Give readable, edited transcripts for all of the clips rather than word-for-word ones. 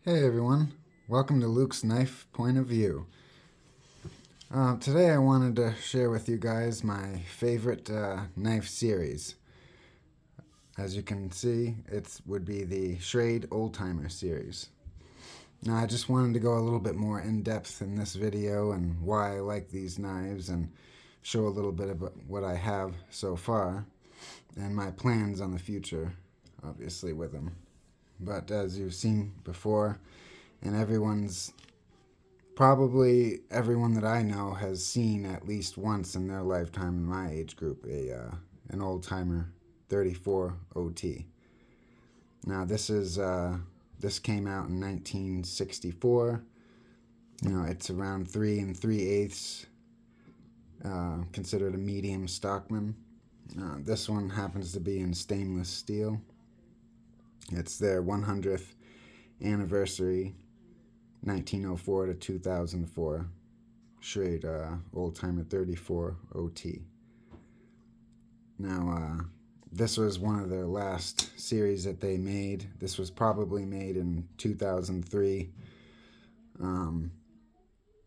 Hey everyone, welcome to Luke's Knife Point of View. Today I wanted to share with you guys my favorite knife series. As you can see, it would be the Schrade Old Timer series. Now I just wanted to go a little bit more in depth in this video and why I like these knives and show a little bit about what I have so far and my plans on the future, obviously, with them. But as you've seen before, and probably everyone that I know has seen at least once in their lifetime in my age group an old timer 34 OT. Now this came out in 1964. It's around 3 3/8, considered a medium stockman. This one happens to be in stainless steel. It's their 100th anniversary, 1904 to 2004, Schrade Old Timer 34 OT. Now, this was one of their last series that they made. This was probably made in 2003, and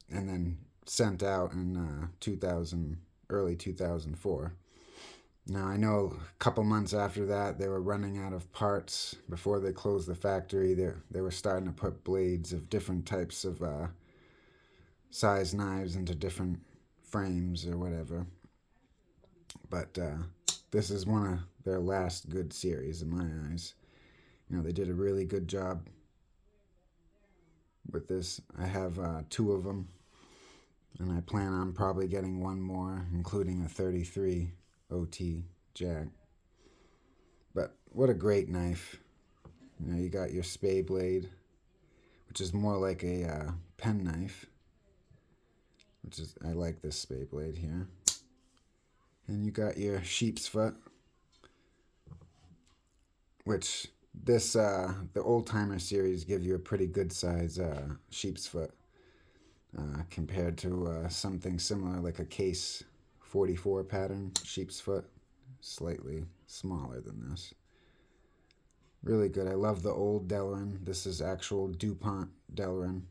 then sent out in early 2004. Now, I know a couple months after that, they were running out of parts. Before they closed the factory, they were starting to put blades of different types of size knives into different frames or whatever. But this is one of their last good series in my eyes. They did a really good job with this. I have 2 of them, and I plan on probably getting one more, including a 33 OT jag. But what a great knife. You got your spay blade, which is more like a pen knife, I like this spay blade here. And you got your sheep's foot, which the old timer series give you a pretty good size sheep's foot compared to something similar like a case 44 pattern sheep's foot, slightly smaller than this. Really good. I love the old Delrin. This is actual DuPont Delrin.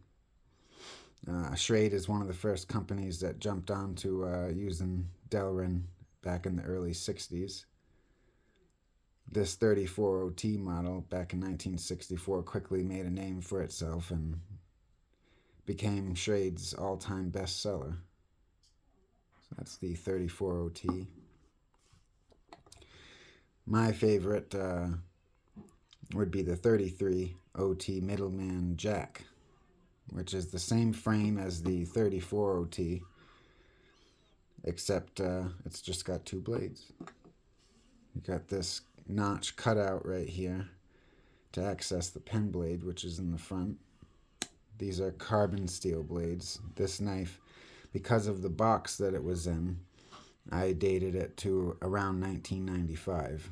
Schrade is one of the first companies that jumped onto using Delrin back in the early 60s. This 34 OT model back in 1964 quickly made a name for itself and became Schrade's all-time bestseller. That's the 34 OT. My favorite would be the 33 OT Middleman Jack, which is the same frame as the 34 OT, except it's just got 2 blades. You got this notch cut out right here to access the pen blade, which is in the front. These are carbon steel blades. This knife, because of the box that it was in, I dated it to around 1995.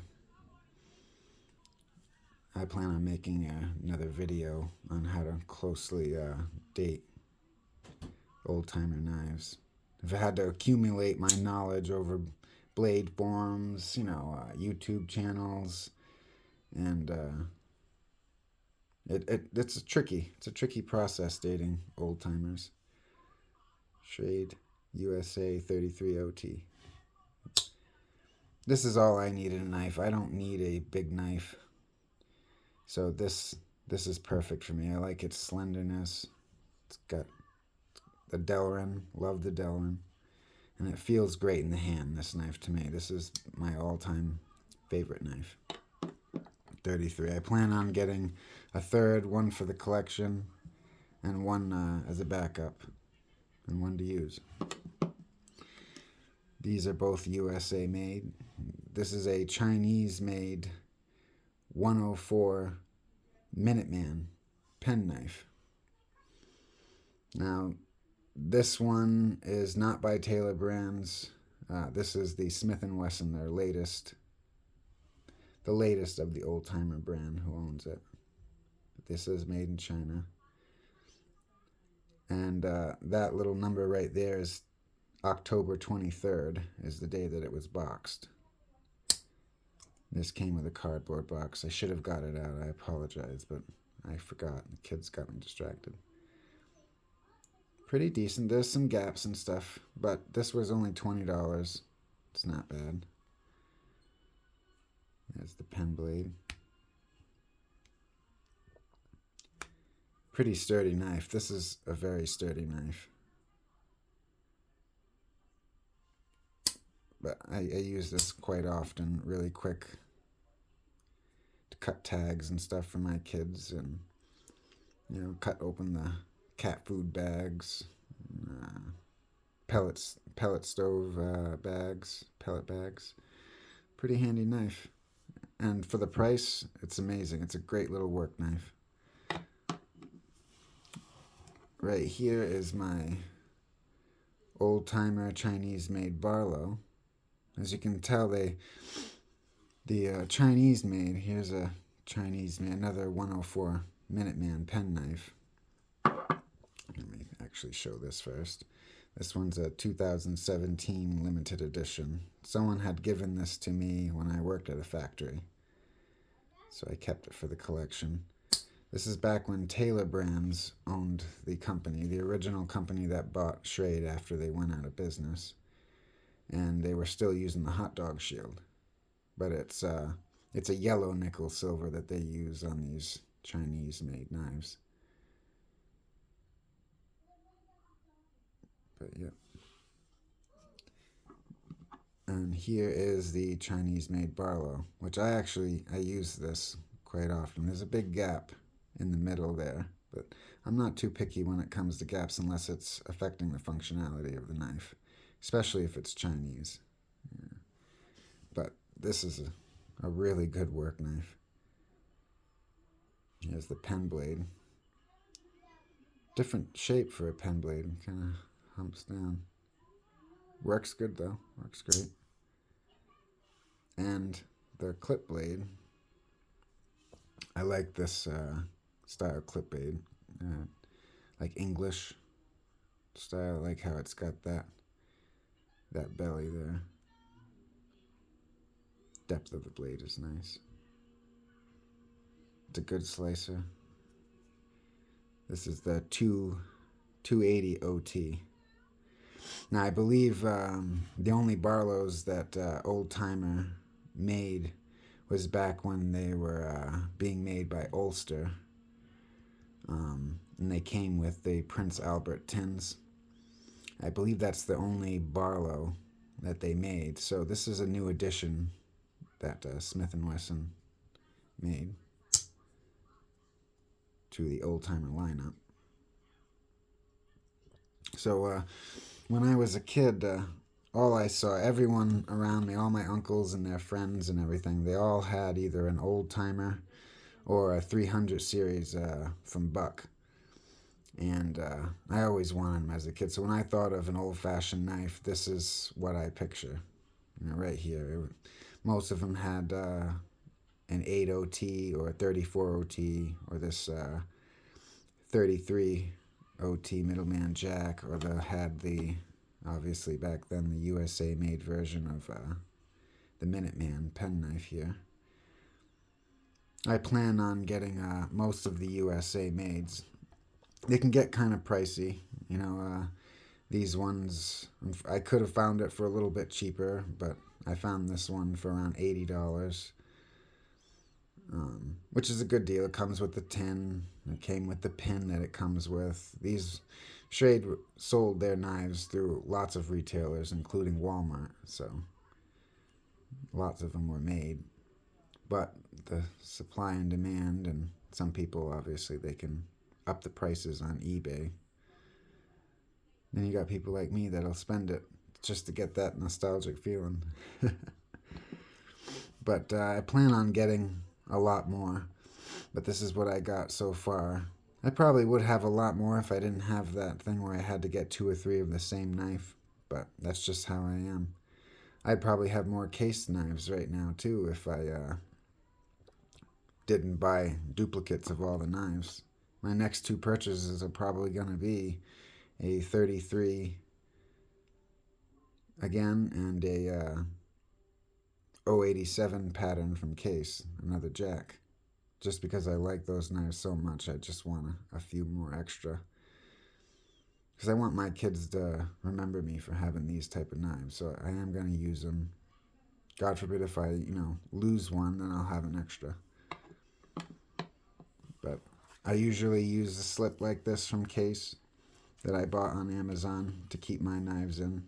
I plan on making another video on how to closely date old-timer knives. If I had to accumulate my knowledge over blade forums, YouTube channels, and it's a tricky process dating old-timers. Schrade USA 33 OT. This is all I need in a knife. I don't need a big knife. So this is perfect for me. I like its slenderness. It's got the Delrin. Love the Delrin. And it feels great in the hand, this knife, to me. This is my all-time favorite knife. 33. I plan on getting a third, one for the collection, and one as a backup, and one to use. These are both USA made. This is a Chinese made 104 Minuteman pen knife. Now, this one is not by Taylor Brands. This is the Smith & Wesson, their latest, the latest of the Old Timer brand, who owns it. This is made in China. And that little number right there is October 23rd, is the day that it was boxed. This came with a cardboard box. I should have got it out. I apologize, but I forgot. The kids got me distracted. Pretty decent. There's some gaps and stuff, but this was only $20. It's not bad. There's the pen blade. Pretty sturdy knife. This is a very sturdy knife. But I use this quite often, really quick, to cut tags and stuff for my kids, and cut open the cat food bags, pellet stove bags, pellet bags. Pretty handy knife, and for the price, it's amazing. It's a great little work knife. Right here is my old-timer Chinese-made Barlow. As you can tell, the Chinese-made, here's a Chinese-made, another 104 Minuteman pen knife. Let me actually show this first. This one's a 2017 limited edition. Someone had given this to me when I worked at a factory, so I kept it for the collection. This is back when Taylor Brands owned the company, the original company that bought Schrade after they went out of business. And they were still using the hot dog shield. But it's a yellow nickel silver that they use on these Chinese-made knives. But yeah. And here is the Chinese-made Barlow, which I use this quite often. There's a big gap in the middle there, but I'm not too picky when it comes to gaps unless it's affecting the functionality of the knife, especially if it's Chinese. Yeah. But this is a really good work knife. Here's the pen blade. Different shape for a pen blade. Kind of humps down. Works good though. Works great. And the clip blade. I like this style clip blade. Like English style. I like how it's got that belly there. Depth of the blade is nice. It's a good slicer. This is the 280 OT. Now I believe the only Barlows that Old Timer made was back when they were being made by Ulster. And they came with the Prince Albert tins. I believe that's the only Barlow that they made. So this is a new addition that Smith & Wesson made to the Old Timer lineup. So when I was a kid, all I saw, everyone around me, all my uncles and their friends and everything, they all had either an Old Timer or a 300 series from Buck. And I always wanted them as a kid. So when I thought of an old-fashioned knife, this is what I picture. Right here. Most of them had an 8 OT or a 34 OT or this 33 OT middleman jack, or they had the, obviously back then, the USA-made version of the Minuteman pen knife here. I plan on getting most of the USA mades. They can get kind of pricey, these ones, I could have found it for a little bit cheaper, but I found this one for around $80, which is a good deal. It comes with the tin. It came with the pin that it comes with. These Schrade sold their knives through lots of retailers, including Walmart, so lots of them were made. But the supply and demand, and some people, obviously, they can up the prices on eBay. Then you got people like me that'll spend it just to get that nostalgic feeling. But I plan on getting a lot more. But this is what I got so far. I probably would have a lot more if I didn't have that thing where I had to get 2 or 3 of the same knife. But that's just how I am. I'd probably have more case knives right now, too, if I didn't buy duplicates of all the knives. My next 2 purchases are probably going to be a 33 again and a 087 pattern from Case, another jack. just because I like those knives so much. I just want a few more extra. Because I want my kids to remember me for having these type of knives. So I am going to use them. God forbid if I, lose one, then I'll have an extra. But I usually use a slip like this from Case that I bought on Amazon to keep my knives in.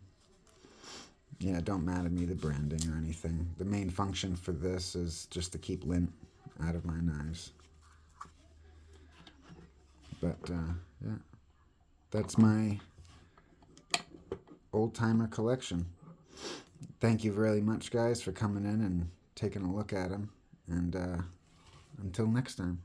Yeah, it don't matter to me the branding or anything. The main function for this is just to keep lint out of my knives. But yeah, that's my old timer collection. Thank you very much, guys, for coming in and taking a look at them. And until next time.